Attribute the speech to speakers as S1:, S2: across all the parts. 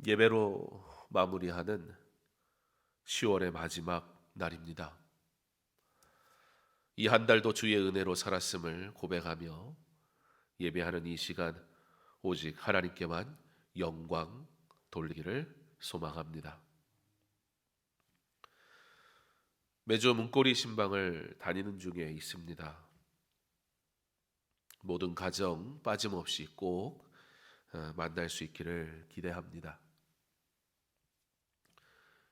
S1: 예배로 마무리하는 10월의 마지막 날입니다. 이 한 달도 주의 은혜로 살았음을 고백하며 예배하는 이 시간 오직 하나님께만 영광 돌리기를 소망합니다. 매주 문고리 신방을 다니는 중에 있습니다. 모든 가정 빠짐없이 꼭 만날 수 있기를 기대합니다.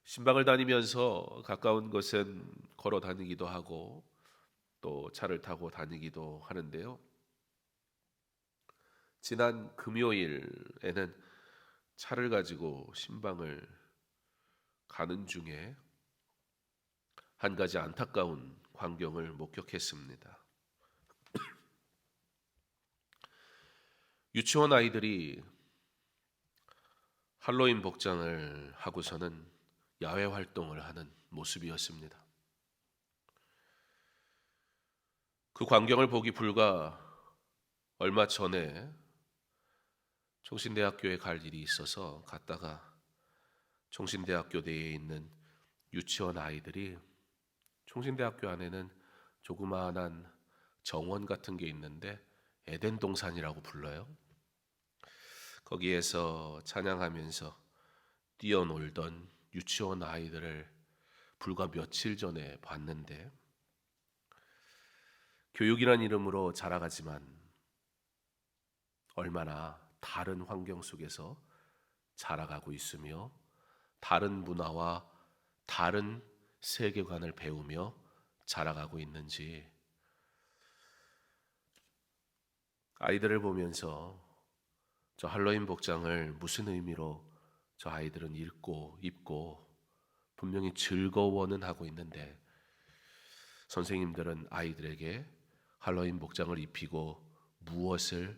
S1: 신방을 다니면서 가까운 곳은 걸어 다니기도 하고 또 차를 타고 다니기도 하는데요. 지난 금요일에는 차를 가지고 신방을 가는 중에 한 가지 안타까운 광경을 목격했습니다. 유치원 아이들이 할로윈 복장을 하고서는 야외 활동을 하는 모습이었습니다. 그 광경을 보기 불과 얼마 전에 총신대학교에 갈 일이 있어서 갔다가 총신대학교 내에 있는 유치원 아이들이 총신대학교 안에는 조그마한 정원 같은 게 있는데 에덴 동산이라고 불러요. 거기에서 찬양하면서 뛰어놀던 유치원 아이들을 불과 며칠 전에 봤는데 교육이란 이름으로 자라가지만 얼마나 다른 환경 속에서 자라가고 있으며 다른 문화와 다른 세계관을 배우며 자라가고 있는지 아이들을 보면서 저 할로윈 복장을 무슨 의미로 저 아이들은 입고 분명히 즐거워는 하고 있는데 선생님들은 아이들에게 할로윈 복장을 입히고 무엇을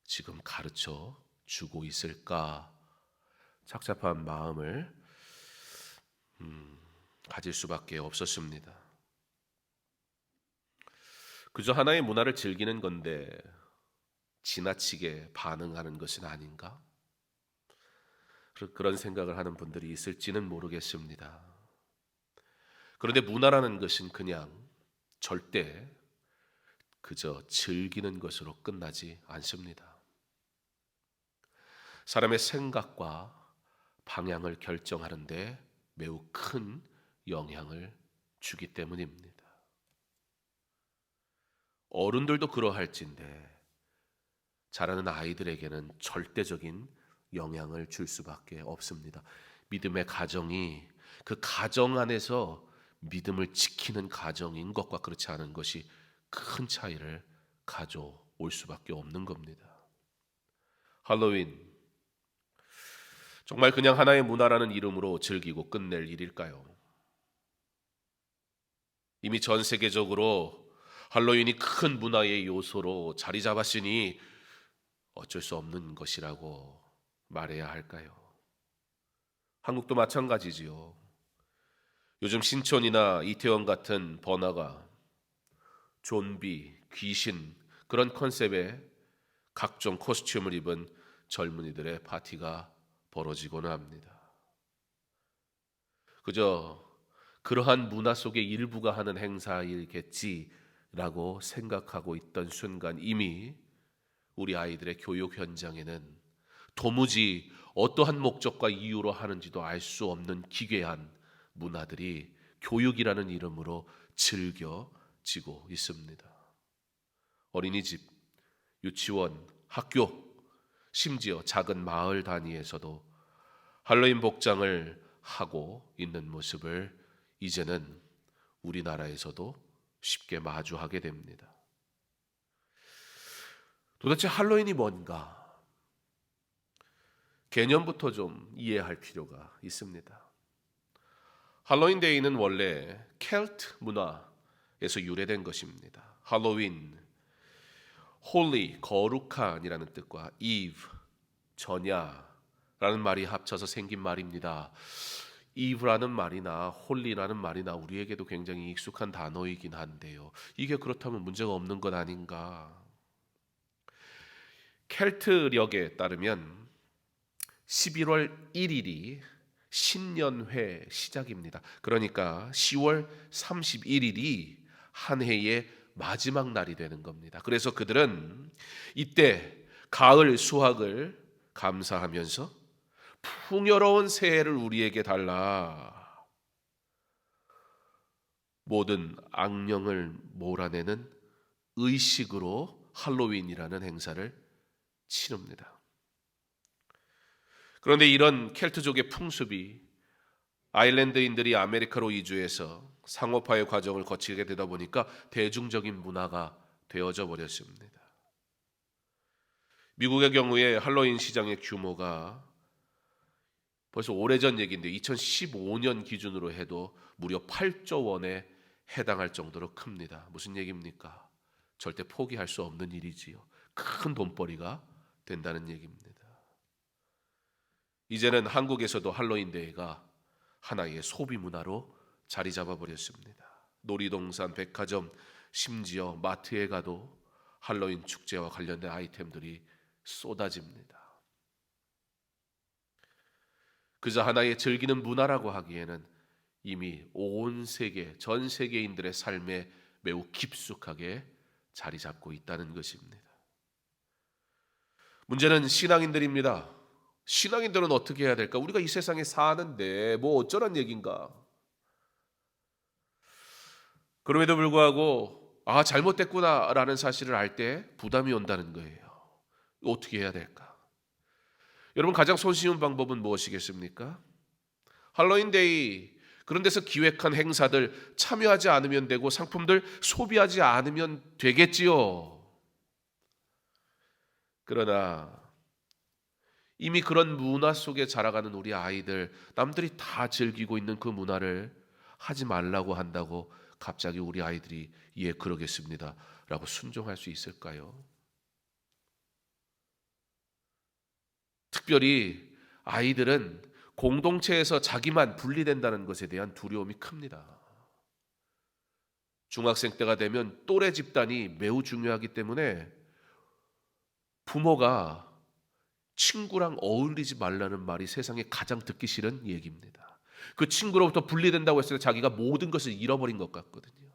S1: 지금 가르쳐 주고 있을까? 착잡한 마음을 가질 수밖에 없었습니다. 그저 하나의 문화를 즐기는 건데 지나치게 반응하는 것은 아닌가? 그런 생각을 하는 분들이 있을지는 모르겠습니다. 그런데 문화라는 것은 그냥 절대 그저 즐기는 것으로 끝나지 않습니다. 사람의 생각과 방향을 결정하는데 매우 큰 영향을 주기 때문입니다. 어른들도 그러할진데 자라는 아이들에게는 절대적인 영향을 줄 수밖에 없습니다. 믿음의 가정이 그 가정 안에서 믿음을 지키는 가정인 것과 그렇지 않은 것이 큰 차이를 가져올 수밖에 없는 겁니다. 할로윈 정말 그냥 하나의 문화라는 이름으로 즐기고 끝낼 일일까요? 이미 전 세계적으로 할로윈이 큰 문화의 요소로 자리 잡았으니 어쩔 수 없는 것이라고 말해야 할까요? 한국도 마찬가지지요. 요즘 신촌이나 이태원 같은 번화가 좀비, 귀신 그런 컨셉의 각종 코스튬을 입은 젊은이들의 파티가 벌어지곤 합니다. 그저 그러한 문화 속의 일부가 하는 행사일겠지라고 생각하고 있던 순간 이미 우리 아이들의 교육 현장에는 도무지 어떠한 목적과 이유로 하는지도 알 수 없는 기괴한 문화들이 교육이라는 이름으로 즐겨지고 있습니다. 어린이집, 유치원, 학교, 심지어 작은 마을 단위에서도 할로윈 복장을 하고 있는 모습을 이제는 우리나라에서도 쉽게 마주하게 됩니다. 도대체 할로윈이 뭔가? 개념부터 좀 이해할 필요가 있습니다. 할로윈 데이는 원래 켈트 문화에서 유래된 것입니다. 할로윈, 홀리, 거룩한이라는 뜻과 이브, 전야라는 말이 합쳐서 생긴 말입니다. 이브라는 말이나 홀리라는 말이나 우리에게도 굉장히 익숙한 단어이긴 한데요. 이게 그렇다면 문제가 없는 것 아닌가? 켈트력에 따르면 11월 1일이 신년회 시작입니다. 그러니까 10월 31일이 한 해의 마지막 날이 되는 겁니다. 그래서 그들은 이때 가을 수확을 감사하면서 풍요로운 새해를 우리에게 달라, 모든 악령을 몰아내는 의식으로 할로윈이라는 행사를 치릅니다. 그런데 이런 켈트족의 풍습이 아일랜드인들이 아메리카로 이주해서 상업화의 과정을 거치게 되다 보니까 대중적인 문화가 되어져 버렸습니다. 미국의 경우에 할로윈 시장의 규모가 벌써 오래전 얘기인데 2015년 기준으로 해도 무려 8조 원에 해당할 정도로 큽니다. 무슨 얘기입니까? 절대 포기할 수 없는 일이지요. 큰 돈벌이가 된다는 얘기입니다. 이제는 한국에서도 할로윈 데이가 하나의 소비 문화로 자리 잡아버렸습니다. 놀이동산, 백화점, 심지어 마트에 가도 할로윈 축제와 관련된 아이템들이 쏟아집니다. 그저 하나의 즐기는 문화라고 하기에는 이미 온 세계, 전 세계인들의 삶에 매우 깊숙하게 자리 잡고 있다는 것입니다. 문제는 신앙인들입니다. 신앙인들은 어떻게 해야 될까? 우리가 이 세상에 사는데 뭐 어쩌란 얘긴가? 그럼에도 불구하고 잘못됐구나라는 사실을 알 때 부담이 온다는 거예요. 어떻게 해야 될까? 여러분, 가장 손쉬운 방법은 무엇이겠습니까? 할로윈데이, 그런 데서 기획한 행사들 참여하지 않으면 되고 상품들 소비하지 않으면 되겠지요. 그러나 이미 그런 문화 속에 자라가는 우리 아이들, 남들이 다 즐기고 있는 그 문화를 하지 말라고 한다고 갑자기 우리 아이들이 예 그러겠습니다 라고 순종할 수 있을까요? 특별히 아이들은 공동체에서 자기만 분리된다는 것에 대한 두려움이 큽니다. 중학생 때가 되면 또래 집단이 매우 중요하기 때문에 부모가 친구랑 어울리지 말라는 말이 세상에 가장 듣기 싫은 얘기입니다. 그 친구로부터 분리된다고 했을 때 자기가 모든 것을 잃어버린 것 같거든요.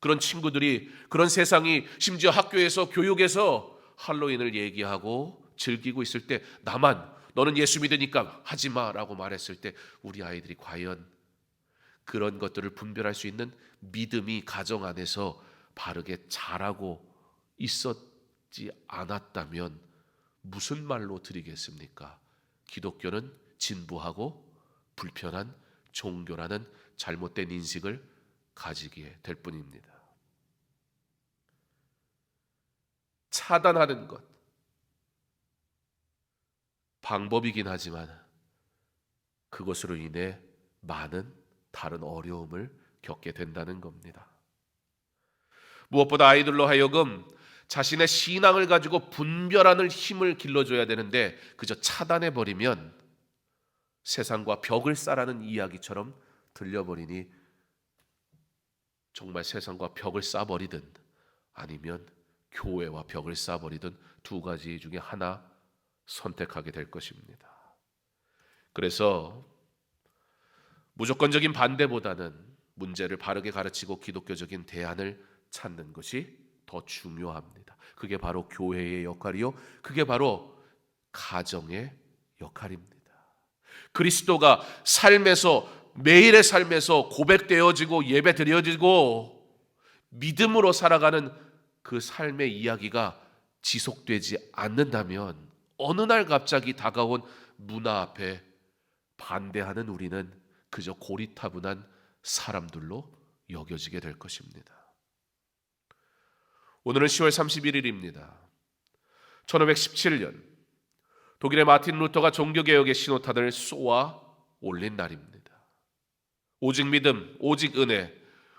S1: 그런 친구들이, 그런 세상이 심지어 학교에서, 교육에서 할로윈을 얘기하고 즐기고 있을 때 나만 너는 예수 믿으니까 하지 마라고 말했을 때 우리 아이들이 과연 그런 것들을 분별할 수 있는 믿음이 가정 안에서 바르게 자라고 있었지 않았다면 무슨 말로 드리겠습니까? 기독교는 진부하고 불편한 종교라는 잘못된 인식을 가지게 될 뿐입니다. 차단하는 것, 방법이긴 하지만 그것으로 인해 많은 다른 어려움을 겪게 된다는 겁니다. 무엇보다 아이들로 하여금 자신의 신앙을 가지고 분별하는 힘을 길러줘야 되는데 그저 차단해버리면 세상과 벽을 쌓라는 이야기처럼 들려버리니 정말 세상과 벽을 쌓아버리든 아니면 교회와 벽을 쌓아버리든 두 가지 중에 하나 선택하게 될 것입니다. 그래서 무조건적인 반대보다는 문제를 바르게 가르치고 기독교적인 대안을 찾는 것이 더 중요합니다. 그게 바로 교회의 역할이요, 그게 바로 가정의 역할입니다. 그리스도가 삶에서, 매일의 삶에서 고백되어지고 예배드려지고 믿음으로 살아가는 그 삶의 이야기가 지속되지 않는다면 어느 날 갑자기 다가온 문화 앞에 반대하는 우리는 그저 고리타분한 사람들로 여겨지게 될 것입니다. 오늘은 10월 31일입니다. 1517년 독일의 마틴 루터가 종교개혁의 신호탄을 쏘아 올린 날입니다. 오직 믿음, 오직 은혜,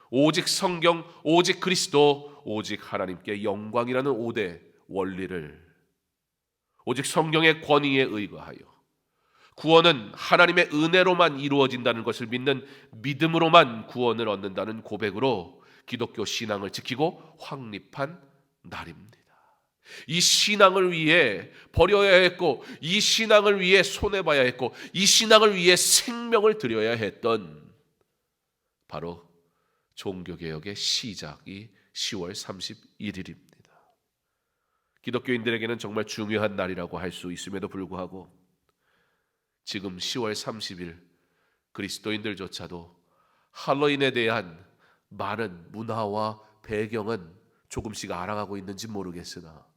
S1: 오직 성경, 오직 그리스도, 오직 하나님께 영광이라는 5대 원리를 오직 성경의 권위에 의거하여 구원은 하나님의 은혜로만 이루어진다는 것을 믿는 믿음으로만 구원을 얻는다는 고백으로 기독교 신앙을 지키고 확립한 날입니다. 이 신앙을 위해 버려야 했고, 이 신앙을 위해 손해봐야 했고, 이 신앙을 위해 생명을 드려야 했던 바로 종교개혁의 시작이 10월 31일입니다. 기독교인들에게는 정말 중요한 날이라고 할 수 있음에도 불구하고 지금 10월 30일 그리스도인들조차도 할로윈에 대한 많은 문화와 배경은 조금씩 알아가고 있는지 모르겠으나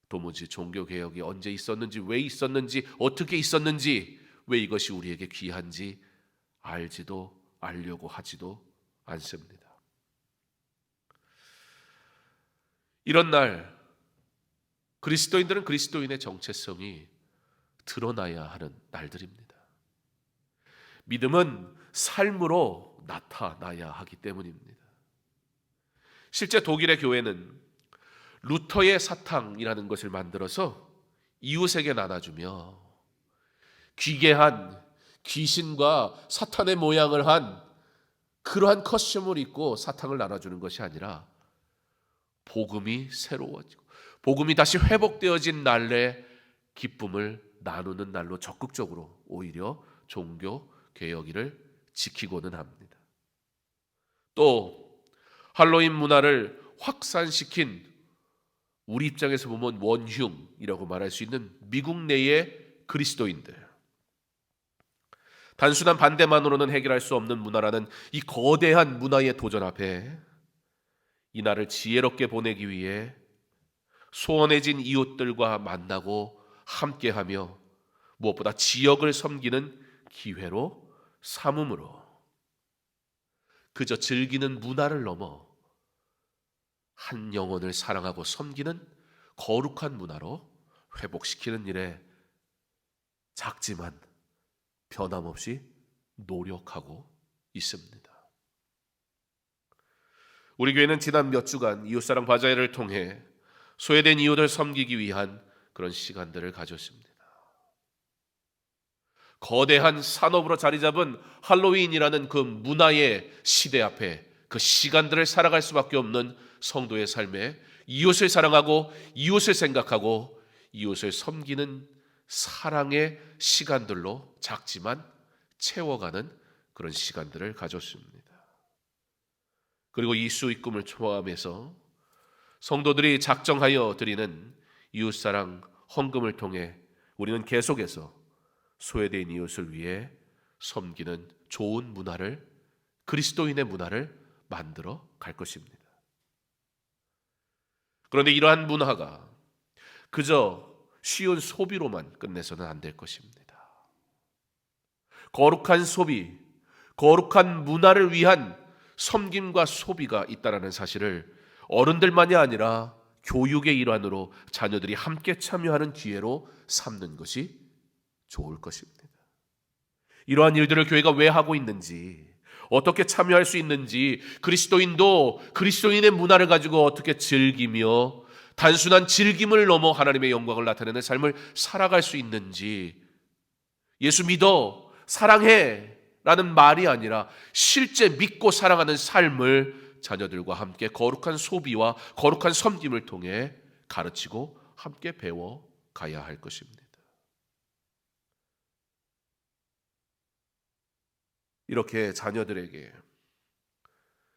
S1: 도무지 종교개혁이 언제 있었는지, 왜 있었는지, 어떻게 있었는지, 왜 이것이 우리에게 귀한지 알지도 알려고 하지도 않습니다. 이런 날 그리스도인들은 그리스도인의 정체성이 드러나야 하는 날들입니다. 믿음은 삶으로 나타나야 하기 때문입니다. 실제 독일의 교회는 루터의 사탕이라는 것을 만들어서 이웃에게 나눠주며 귀괴한 귀신과 사탄의 모양을 한 그러한 커스텀을 입고 사탕을 나눠주는 것이 아니라 복음이 새로워지고 복음이 다시 회복되어진 날에 기쁨을 나누는 날로 적극적으로 오히려 종교 개혁일을 지키고는 합니다. 또 할로윈 문화를 확산시킨 우리 입장에서 보면 원흉이라고 말할 수 있는 미국 내의 그리스도인들, 단순한 반대만으로는 해결할 수 없는 문화라는 이 거대한 문화의 도전 앞에 이 날을 지혜롭게 보내기 위해 소원해진 이웃들과 만나고 함께하며 무엇보다 지역을 섬기는 기회로 삼음으로 그저 즐기는 문화를 넘어 한 영혼을 사랑하고 섬기는 거룩한 문화로 회복시키는 일에 작지만 변함없이 노력하고 있습니다. 우리 교회는 지난 몇 주간 이웃사랑 바자회를 통해 소외된 이웃을 섬기기 위한 그런 시간들을 가졌습니다. 거대한 산업으로 자리 잡은 할로윈이라는 그 문화의 시대 앞에 그 시간들을 살아갈 수밖에 없는 성도의 삶에 이웃을 사랑하고 이웃을 생각하고 이웃을 섬기는 사랑의 시간들로 작지만 채워가는 그런 시간들을 가졌습니다. 그리고 이 수익금을 포함해서 성도들이 작정하여 드리는 이웃사랑 헌금을 통해 우리는 계속해서 소외된 이웃을 위해 섬기는 좋은 문화를, 그리스도인의 문화를 만들어 갈 것입니다. 그런데 이러한 문화가 그저 쉬운 소비로만 끝내서는 안 될 것입니다. 거룩한 소비, 거룩한 문화를 위한 섬김과 소비가 있다는 사실을 어른들만이 아니라 교육의 일환으로 자녀들이 함께 참여하는 기회로 삼는 것이 좋을 것입니다. 이러한 일들을 교회가 왜 하고 있는지, 어떻게 참여할 수 있는지, 그리스도인도 그리스도인의 문화를 가지고 어떻게 즐기며 단순한 즐김을 넘어 하나님의 영광을 나타내는 삶을 살아갈 수 있는지, 예수 믿어 사랑해 라는 말이 아니라 실제 믿고 사랑하는 삶을 자녀들과 함께 거룩한 소비와 거룩한 섬김을 통해 가르치고 함께 배워 가야 할 것입니다. 이렇게 자녀들에게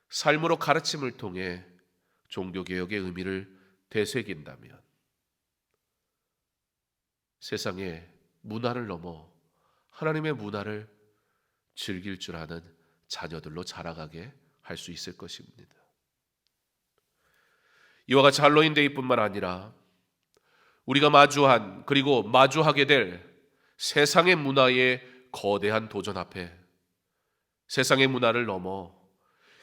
S1: 삶으로 가르침을 통해 종교개혁의 의미를 되새긴다면 세상의 문화를 넘어 하나님의 문화를 즐길 줄 아는 자녀들로 자라가게 할 수 있을 것입니다. 이와 같이 할로윈 데이뿐만 아니라 우리가 마주한 그리고 마주하게 될 세상의 문화의 거대한 도전 앞에 세상의 문화를 넘어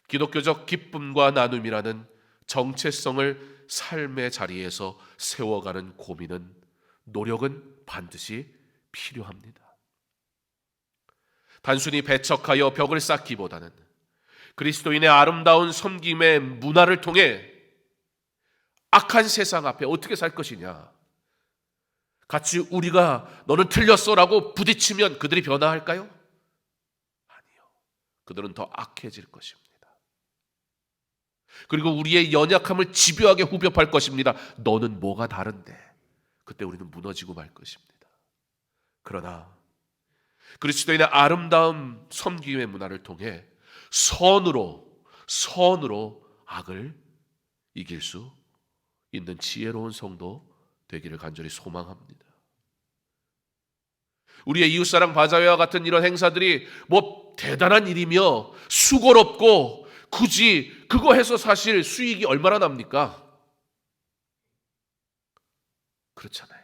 S1: 기독교적 기쁨과 나눔이라는 정체성을 삶의 자리에서 세워가는 고민은, 노력은 반드시 필요합니다. 단순히 배척하여 벽을 쌓기보다는 그리스도인의 아름다운 섬김의 문화를 통해 악한 세상 앞에 어떻게 살 것이냐, 같이 우리가 너는 틀렸어라고 부딪히면 그들이 변화할까요? 아니요. 그들은 더 악해질 것입니다. 그리고 우리의 연약함을 집요하게 후벼팔 것입니다. 너는 뭐가 다른데? 그때 우리는 무너지고 말 것입니다. 그러나 그리스도인의 아름다운 섬김의 문화를 통해 선으로 악을 이길 수 있는 지혜로운 성도 되기를 간절히 소망합니다. 우리의 이웃사랑 바자회와 같은 이런 행사들이 뭐 대단한 일이며 수고롭고 굳이 그거 해서 사실 수익이 얼마나 납니까? 그렇잖아요.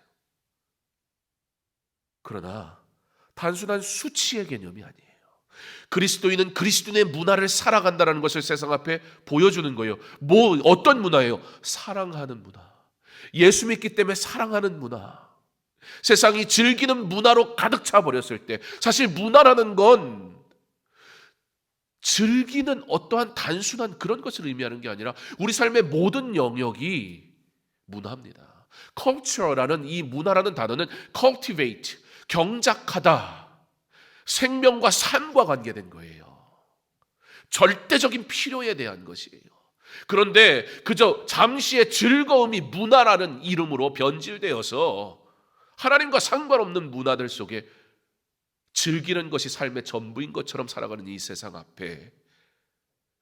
S1: 그러나 단순한 수치의 개념이 아니에요. 그리스도인은 그리스도인의 문화를 살아간다는 것을 세상 앞에 보여주는 거예요. 어떤 문화예요? 사랑하는 문화. 예수 믿기 때문에 사랑하는 문화. 세상이 즐기는 문화로 가득 차 버렸을 때, 사실 문화라는 건 즐기는 어떠한 단순한 그런 것을 의미하는 게 아니라 우리 삶의 모든 영역이 문화입니다. culture라는 이 문화라는 단어는 cultivate, 경작하다, 생명과 삶과 관계된 거예요. 절대적인 필요에 대한 것이에요. 그런데 그저 잠시의 즐거움이 문화라는 이름으로 변질되어서 하나님과 상관없는 문화들 속에 즐기는 것이 삶의 전부인 것처럼 살아가는 이 세상 앞에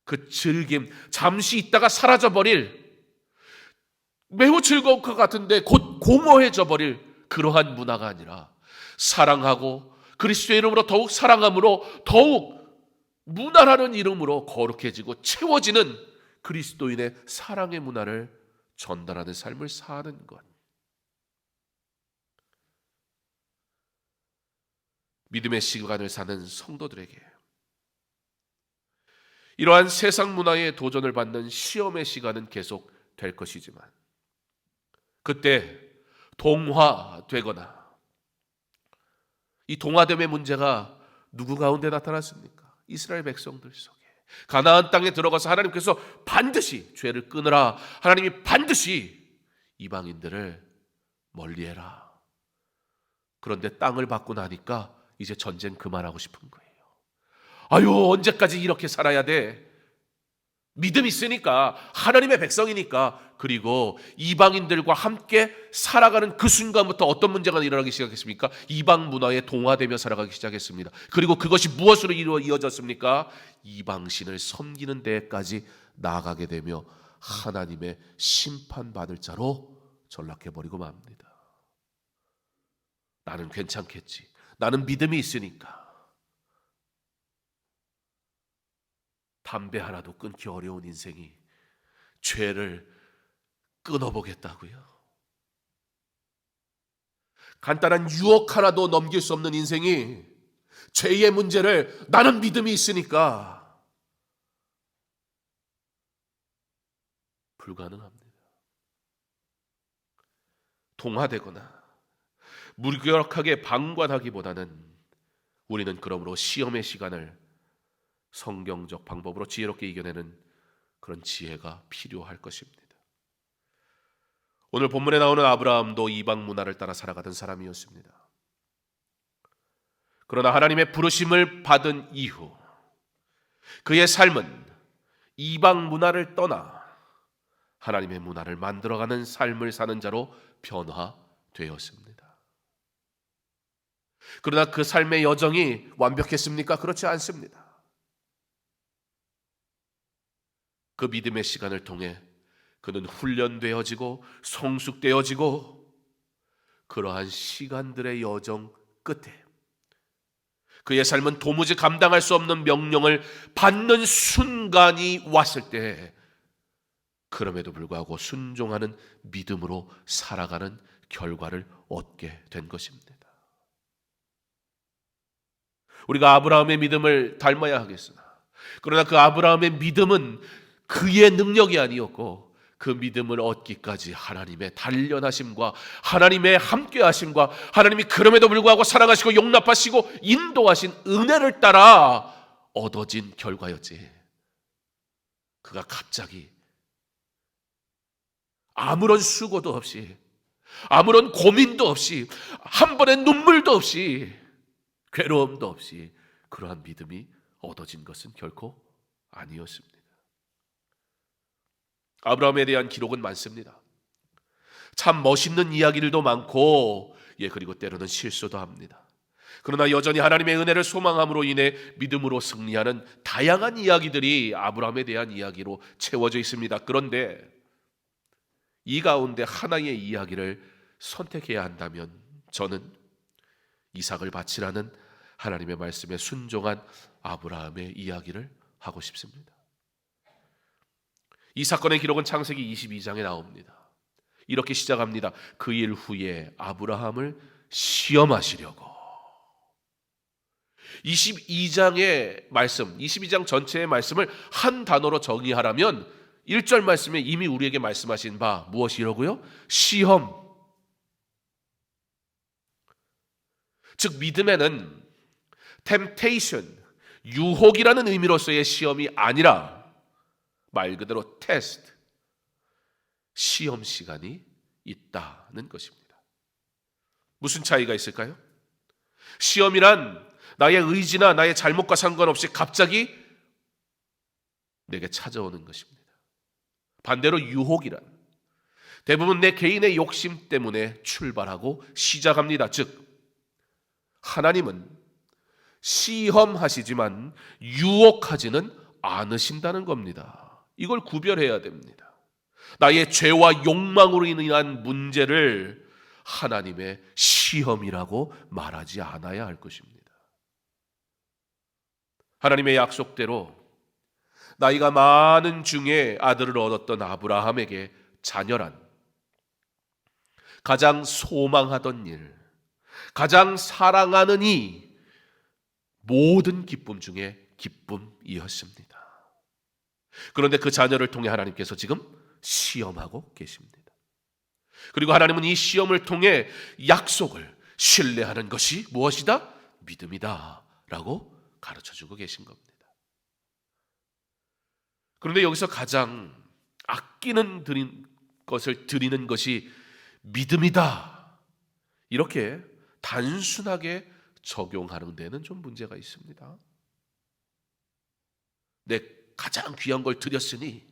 S1: 그 즐김, 잠시 있다가 사라져버릴, 매우 즐거울 것 같은데 곧 공허해져 버릴 그러한 문화가 아니라 사랑하고 그리스도의 이름으로 더욱 사랑함으로 더욱 문화라는 이름으로 거룩해지고 채워지는 그리스도인의 사랑의 문화를 전달하는 삶을 사는 것. 믿음의 시간을 사는 성도들에게 이러한 세상 문화에 도전을 받는 시험의 시간은 계속 될 것이지만 그때 동화되거나 이 동화됨의 문제가 누구 가운데 나타났습니까? 이스라엘 백성들 속에. 가나안 땅에 들어가서 하나님께서 반드시 죄를 끊으라. 하나님이 반드시 이방인들을 멀리해라. 그런데 땅을 받고 나니까 이제 전쟁 그만하고 싶은 거예요. 아유, 언제까지 이렇게 살아야 돼? 믿음 있으니까, 하나님의 백성이니까. 그리고 이방인들과 함께 살아가는 그 순간부터 어떤 문제가 일어나기 시작했습니까? 이방 문화에 동화되며 살아가기 시작했습니다. 그리고 그것이 무엇으로 이어졌습니까? 이방신을 섬기는 데까지 나아가게 되며 하나님의 심판받을 자로 전락해버리고 맙니다. 나는 괜찮겠지. 나는 믿음이 있으니까. 담배 하나도 끊기 어려운 인생이 죄를 끊어보겠다고요? 간단한 유혹 하나도 넘길 수 없는 인생이 죄의 문제를 나는 믿음이 있으니까 불가능합니다. 동화되거나 무기력하게 방관하기보다는 우리는 그러므로 시험의 시간을 성경적 방법으로 지혜롭게 이겨내는 그런 지혜가 필요할 것입니다. 오늘 본문에 나오는 아브라함도 이방 문화를 따라 살아가던 사람이었습니다. 그러나 하나님의 부르심을 받은 이후 그의 삶은 이방 문화를 떠나 하나님의 문화를 만들어가는 삶을 사는 자로 변화되었습니다. 그러나 그 삶의 여정이 완벽했습니까? 그렇지 않습니다. 그 믿음의 시간을 통해 그는 훈련되어지고 성숙되어지고 그러한 시간들의 여정 끝에 그의 삶은 도무지 감당할 수 없는 명령을 받는 순간이 왔을 때 그럼에도 불구하고 순종하는 믿음으로 살아가는 결과를 얻게 된 것입니다. 우리가 아브라함의 믿음을 닮아야 하겠으나 그러나 그 아브라함의 믿음은 그의 능력이 아니었고 그 믿음을 얻기까지 하나님의 단련하심과 하나님의 함께하심과 하나님이 그럼에도 불구하고 사랑하시고 용납하시고 인도하신 은혜를 따라 얻어진 결과였지. 그가 갑자기 아무런 수고도 없이 아무런 고민도 없이 한 번의 눈물도 없이 괴로움도 없이 그러한 믿음이 얻어진 것은 결코 아니었습니다. 아브라함에 대한 기록은 많습니다. 참 멋있는 이야기들도 많고, 그리고 때로는 실수도 합니다. 그러나 여전히 하나님의 은혜를 소망함으로 인해 믿음으로 승리하는 다양한 이야기들이 아브라함에 대한 이야기로 채워져 있습니다. 그런데 이 가운데 하나의 이야기를 선택해야 한다면 저는 이삭을 바치라는 하나님의 말씀에 순종한 아브라함의 이야기를 하고 싶습니다. 이 사건의 기록은 창세기 22장에 나옵니다. 이렇게 시작합니다. 그 일 후에 아브라함을 시험하시려고. 22장의 말씀, 22장 전체의 말씀을 한 단어로 정의하라면 1절 말씀에 이미 우리에게 말씀하신 바 무엇이라고요? 시험. 즉 믿음에는 temptation, 유혹이라는 의미로서의 시험이 아니라 말 그대로 테스트, 시험 시간이 있다는 것입니다. 무슨 차이가 있을까요? 시험이란 나의 의지나 나의 잘못과 상관없이 갑자기 내게 찾아오는 것입니다. 반대로 유혹이란 대부분 내 개인의 욕심 때문에 출발하고 시작합니다. 즉 하나님은 시험하시지만 유혹하지는 않으신다는 겁니다. 이걸 구별해야 됩니다. 나의 죄와 욕망으로 인한 문제를 하나님의 시험이라고 말하지 않아야 할 것입니다. 하나님의 약속대로 나이가 많은 중에 아들을 얻었던 아브라함에게 자녀란 가장 소망하던 일, 가장 사랑하는 이 모든 기쁨 중에 기쁨이었습니다. 그런데 그 자녀를 통해 하나님께서 지금 시험하고 계십니다. 그리고 하나님은 이 시험을 통해 약속을 신뢰하는 것이 무엇이다? 믿음이다 라고 가르쳐주고 계신 겁니다. 그런데 여기서 가장 아끼는 것을 드리는 것이 믿음이다, 이렇게 단순하게 적용하는 데는 좀 문제가 있습니다. 내 가장 귀한 걸 드렸으니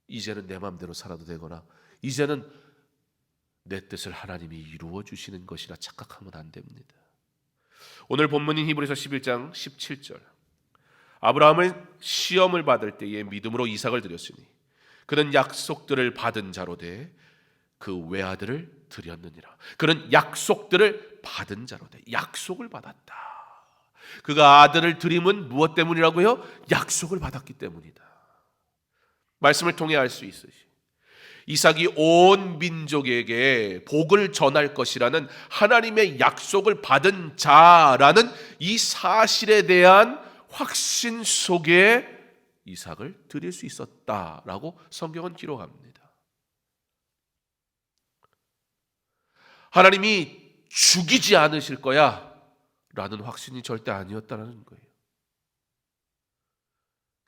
S1: 이제는 내 마음대로 살아도 되거나 이제는 내 뜻을 하나님이 이루어 주시는 것이라 착각하면 안 됩니다. 오늘 본문인 히브리서 11장 17절, 아브라함은 시험을 받을 때에 믿음으로 이삭을 드렸으니 그는 약속들을 받은 자로 돼 그 외아들을 드렸느니라. 그는 약속들을 받은 자로 돼 약속을 받았다. 그가 아들을 드림은 무엇 때문이라고요? 약속을 받았기 때문이다. 말씀을 통해 알 수 있으시 이삭이 온 민족에게 복을 전할 것이라는 하나님의 약속을 받은 자라는 이 사실에 대한 확신 속에 이삭을 드릴 수 있었다라고 성경은 기록합니다. 하나님이 죽이지 않으실 거야 라는 확신이 절대 아니었다는 거예요.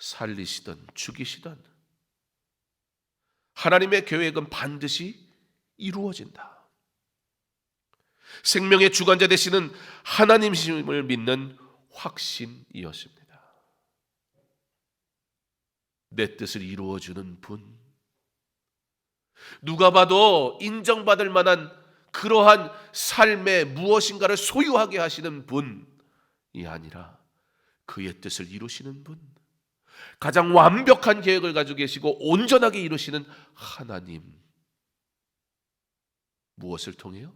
S1: 살리시든 죽이시든 하나님의 계획은 반드시 이루어진다. 생명의 주관자 되시는 하나님심을 믿는 확신이었습니다. 내 뜻을 이루어주는 분, 누가 봐도 인정받을 만한 그러한 삶의 무엇인가를 소유하게 하시는 분이 아니라 그의 뜻을 이루시는 분, 가장 완벽한 계획을 가지고 계시고 온전하게 이루시는 하나님. 무엇을 통해요?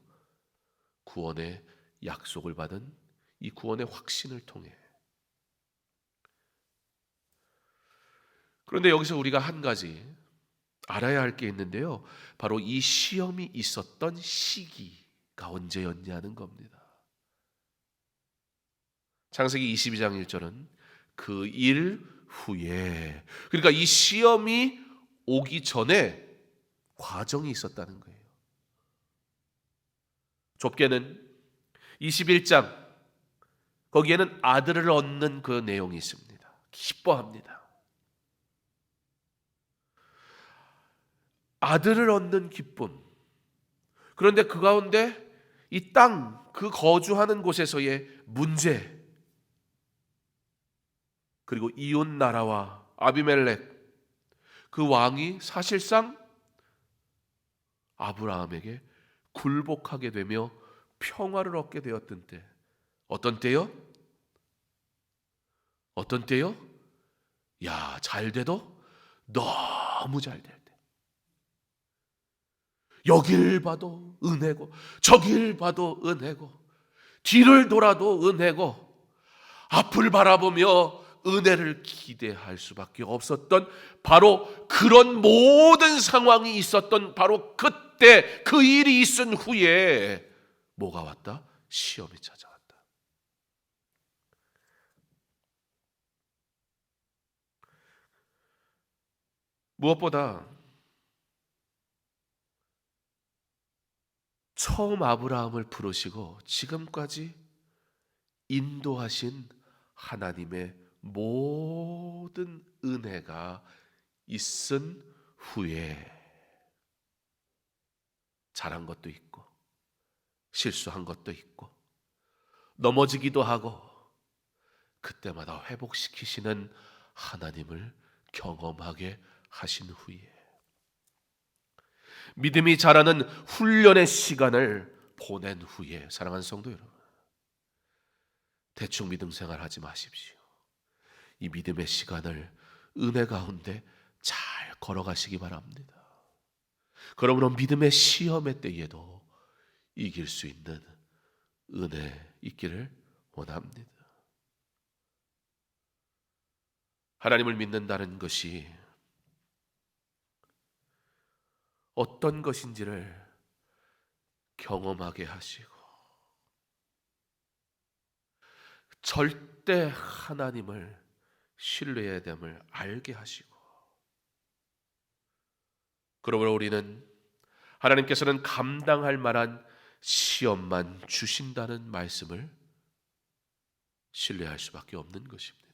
S1: 구원의 약속을 받은 이 구원의 확신을 통해. 그런데 여기서 우리가 한 가지 알아야 할 게 있는데요, 바로 이 시험이 있었던 시기가 언제였냐는 겁니다. 창세기 22장 1절은 그 일 후에, 그러니까 이 시험이 오기 전에 과정이 있었다는 거예요. 좁게는 21장, 거기에는 아들을 얻는 그 내용이 있습니다. 기뻐합니다. 아들을 얻는 기쁨. 그런데 그 가운데 이 땅, 그 거주하는 곳에서의 문제, 그리고 이웃 나라와 아비멜렉, 그 왕이 사실상 아브라함에게 굴복하게 되며 평화를 얻게 되었던 때, 어떤 때요? 어떤 때요? 야, 잘 돼도 너무 잘 될 때. 여길 봐도 은혜고 저길 봐도 은혜고 뒤를 돌아도 은혜고 앞을 바라보며 은혜를 기대할 수밖에 없었던 바로 그런 모든 상황이 있었던 바로 그때 그 일이 있은 후에 뭐가 왔다? 시험이 찾아왔다. 무엇보다 처음 아브라함을 부르시고 지금까지 인도하신 하나님의 모든 은혜가 있은 후에 잘한 것도 있고 실수한 것도 있고 넘어지기도 하고 그때마다 회복시키시는 하나님을 경험하게 하신 후에 믿음이 자라는 훈련의 시간을 보낸 후에 사랑하는 성도 여러분, 대충 믿음 생활하지 마십시오. 이 믿음의 시간을 은혜 가운데 잘 걸어가시기 바랍니다. 그러므로 믿음의 시험의 때에도 이길 수 있는 은혜 있기를 원합니다. 하나님을 믿는다는 것이 어떤 것인지를 경험하게 하시고 절대 하나님을 신뢰해야 됨을 알게 하시고 그러므로 우리는 하나님께서는 감당할 만한 시험만 주신다는 말씀을 신뢰할 수밖에 없는 것입니다.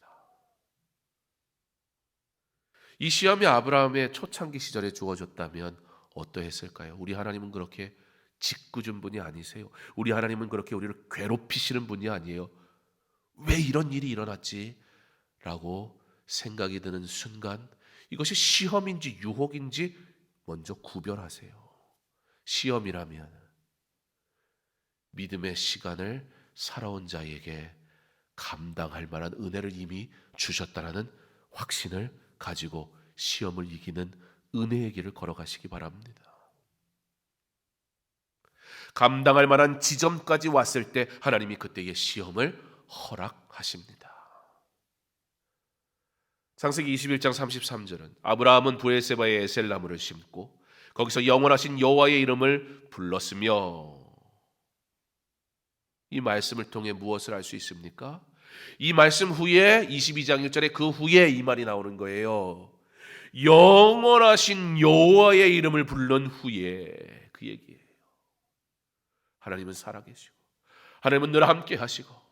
S1: 이 시험이 아브라함의 초창기 시절에 주어졌다면 어떠했을까요? 우리 하나님은 그렇게 짓궂은 분이 아니세요. 우리 하나님은 그렇게 우리를 괴롭히시는 분이 아니에요. 왜 이런 일이 일어났지? 라고 생각이 드는 순간 이것이 시험인지 유혹인지 먼저 구별하세요. 시험이라면 믿음의 시간을 살아온 자에게 감당할 만한 은혜를 이미 주셨다라는 확신을 가지고 시험을 이기는 은혜의 길을 걸어가시기 바랍니다. 감당할 만한 지점까지 왔을 때 하나님이 그때의 시험을 허락하십니다. 창세기 21장 33절은 아브라함은 브엘세바에 에셀나무를 심고 거기서 영원하신 여호와의 이름을 불렀으며, 이 말씀을 통해 무엇을 알 수 있습니까? 이 말씀 후에 22장 1절에 그 후에 이 말이 나오는 거예요. 영원하신 여호와의 이름을 부른 후에, 그 얘기예요. 하나님은 살아계시고 하나님은 늘 함께 하시고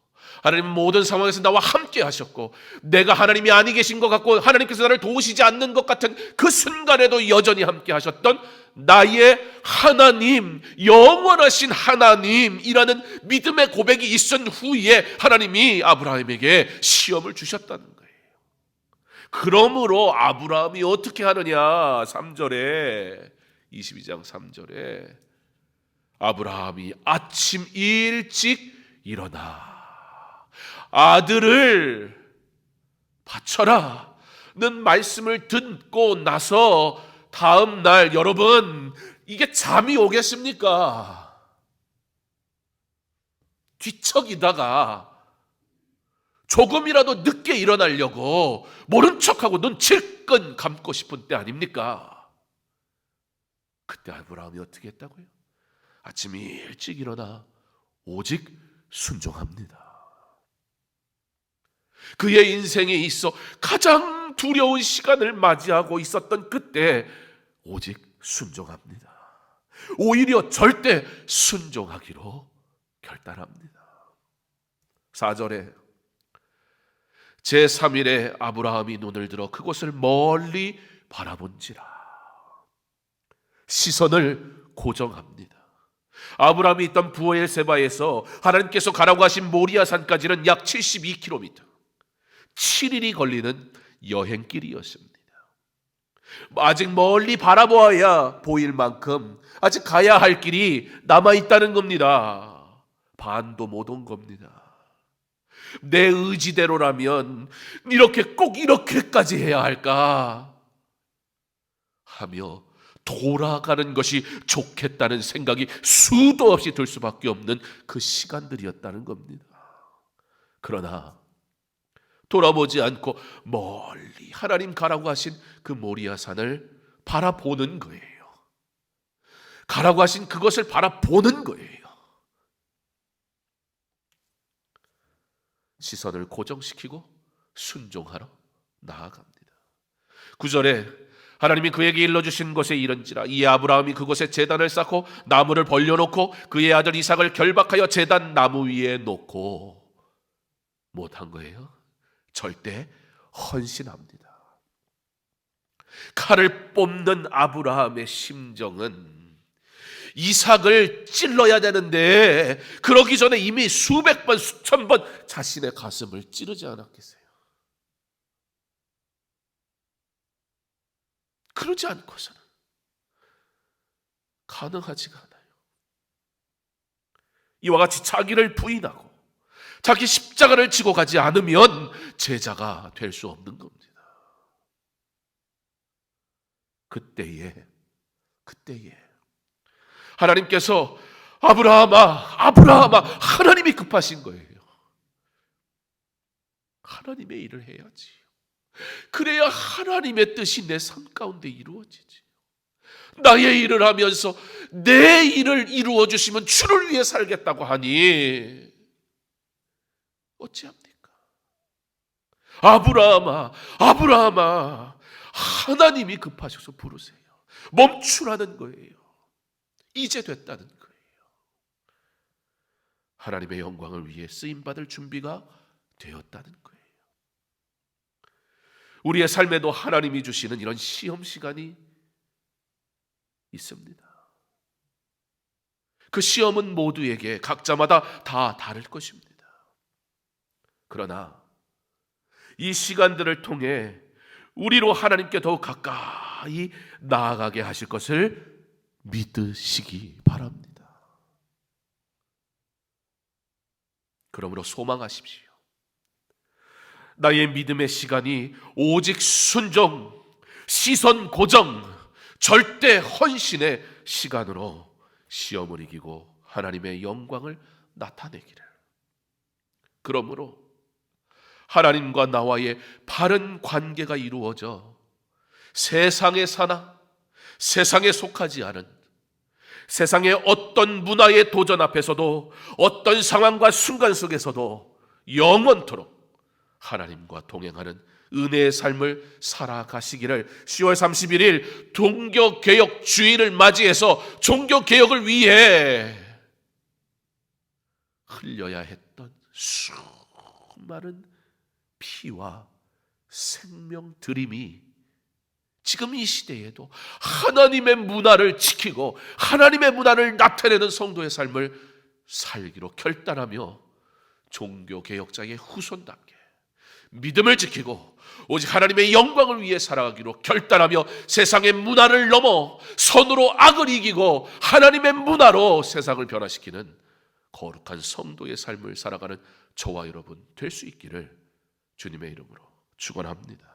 S1: 하나님은 모든 상황에서 나와 함께 하셨고 내가 하나님이 아니 계신 것 같고 하나님께서 나를 도우시지 않는 것 같은 그 순간에도 여전히 함께 하셨던 나의 하나님, 영원하신 하나님이라는 믿음의 고백이 있은 후에 하나님이 아브라함에게 시험을 주셨다는 거예요. 그러므로 아브라함이 어떻게 하느냐, 3절에 22장 3절에 아브라함이 아침 일찍 일어나 아들을 바쳐라 는 말씀을 듣고 나서 다음 날, 여러분 이게 잠이 오겠습니까? 뒤척이다가 조금이라도 늦게 일어나려고 모른 척하고 눈 질끈 감고 싶은 때 아닙니까? 그때 아브라함이 어떻게 했다고요? 아침 일찍 일어나 오직 순종합니다. 그의 인생에 있어 가장 두려운 시간을 맞이하고 있었던 그때 오직 순종합니다. 오히려 절대 순종하기로 결단합니다. 4절에 제3일에 아브라함이 눈을 들어 그곳을 멀리 바라본지라. 시선을 고정합니다. 아브라함이 있던 브엘세바에서 하나님께서 가라고 하신 모리아산까지는 약 72km, 7일이 걸리는 여행길이었습니다. 아직 멀리 바라보아야 보일 만큼 아직 가야 할 길이 남아있다는 겁니다. 반도 못 온 겁니다. 내 의지대로라면 꼭 이렇게까지 해야 할까 하며 돌아가는 것이 좋겠다는 생각이 수도 없이 들 수밖에 없는 그 시간들이었다는 겁니다. 그러나 돌아보지 않고 멀리 하나님 가라고 하신 그 모리아 산을 바라보는 거예요. 가라고 하신 그것을 바라보는 거예요. 시선을 고정시키고 순종하러 나아갑니다. 9절에 하나님이 그에게 일러주신 곳에 이른지라 이에 아브라함이 그곳에 제단을 쌓고 나무를 벌려놓고 그의 아들 이삭을 결박하여 제단 나무 위에 놓고 못한 거예요. 절대 헌신합니다. 칼을 뽑는 아브라함의 심정은 이삭을 찔러야 되는데 그러기 전에 이미 수백 번 수천 번 자신의 가슴을 찌르지 않았겠어요? 그러지 않고서는 가능하지가 않아요. 이와 같이 자기를 부인하고 자기 십자가를 지고 가지 않으면 제자가 될 수 없는 겁니다. 그때에 하나님께서 아브라함아 하나님이 급하신 거예요. 하나님의 일을 해야지. 그래야 하나님의 뜻이 내 삶 가운데 이루어지지. 나의 일을 하면서 내 일을 이루어 주시면 주를 위해 살겠다고 하니 어찌합니까? 아브라함아 하나님이 급하셔서 부르세요. 멈추라는 거예요. 이제 됐다는 거예요. 하나님의 영광을 위해 쓰임받을 준비가 되었다는 거예요. 우리의 삶에도 하나님이 주시는 이런 시험 시간이 있습니다. 그 시험은 모두에게 각자마다 다 다를 것입니다. 그러나 이 시간들을 통해 우리로 하나님께 더욱 가까이 나아가게 하실 것을 믿으시기 바랍니다. 그러므로 소망하십시오. 나의 믿음의 시간이 오직 순종, 시선 고정, 절대 헌신의 시간으로 시험을 이기고 하나님의 영광을 나타내기를. 그러므로 하나님과 나와의 바른 관계가 이루어져 세상에 사나 세상에 속하지 않은 세상의 어떤 문화의 도전 앞에서도 어떤 상황과 순간 속에서도 영원토록 하나님과 동행하는 은혜의 삶을 살아가시기를 10월 31일 종교개혁 주일을 맞이해서 종교개혁을 위해 흘려야 했던 수많은 피와 생명 드림이 지금 이 시대에도 하나님의 문화를 지키고 하나님의 문화를 나타내는 성도의 삶을 살기로 결단하며 종교개혁자의 후손답게 믿음을 지키고 오직 하나님의 영광을 위해 살아가기로 결단하며 세상의 문화를 넘어 선으로 악을 이기고 하나님의 문화로 세상을 변화시키는 거룩한 성도의 삶을 살아가는 저와 여러분 될 수 있기를 주님의 이름으로 축원합니다.